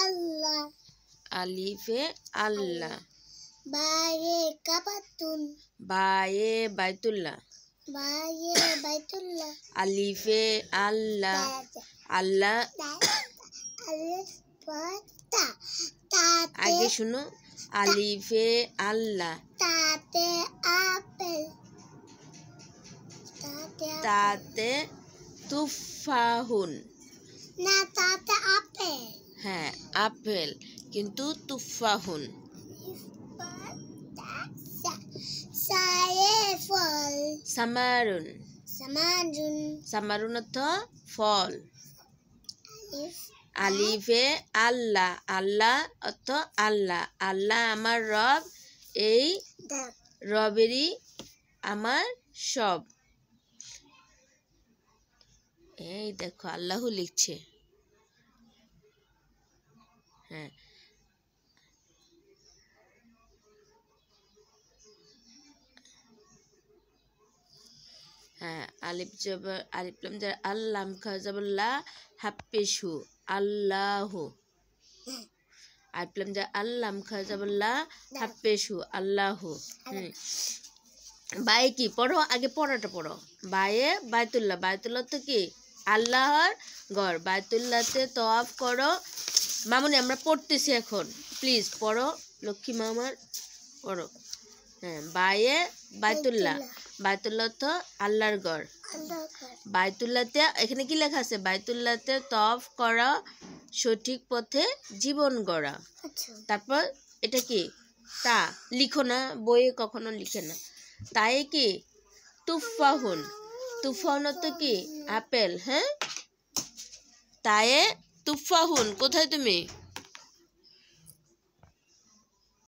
আল্লাহ আলিফে আল্লাহ বায়ে কাবাতুন বায়ে বাইতুল্লাহ বায়ে বাইতুল্লাহ আলিফে আল্লাহ আল্লাহ আলিফ তা তাতে আগে শুনো আলিফে আল্লাহ তাতে আপেল তাতে তুফাহুন না তাতে আপেল হ্যাঁ আপেল কিন্তু তুফাহুন সায়ে ফল সামারুন সামাজুন সামারুন অর্থ ফল আলিফ আলিফে আল্লাহ আল্লাহ অর্থ আল্লাহ আল্লাহ আমার রব এই রবেরই আমার সব এই দেখো আল্লাহ লিখছে হ্যাঁ হ্যাঁ আলিফ জবর আলিফ লাম জবর আল্লাম খা জবর লা হাফেশু আল্লাহু আলিফ লাম জবর আল্লাম খা জবর লা হাফেশু আল্লাহু বায়ে কি পড়ো আগে পড়াটা পড়ো বায়ে বাইতুল্লাহ বাইতুল্লাহ তো কি আল্লাহর ঘর বাইতুল্লাহতে তওয়াফ করো মামুনি আমরা পড়তেছি এখন প্লিজ পড়ো লক্ষ্মী মামার পড়ো হ্যাঁ বায়ে বাইতুল্লাহ বাইতুল্লাহ তো আল্লাহর ঘর বাইতুল্লাহতে এখানে কি লেখা আছে বাইতুল্লাহতে তওয়াফ করা সঠিক পথে জীবন গড়া তারপর এটা কি তা লিখো না বইয়ে কখনো লিখে না তাই কি তুফাহুন তুফাহুন তো কি আপেল হ্যাঁ তায়ে তুফাহুন কোথায় তুমি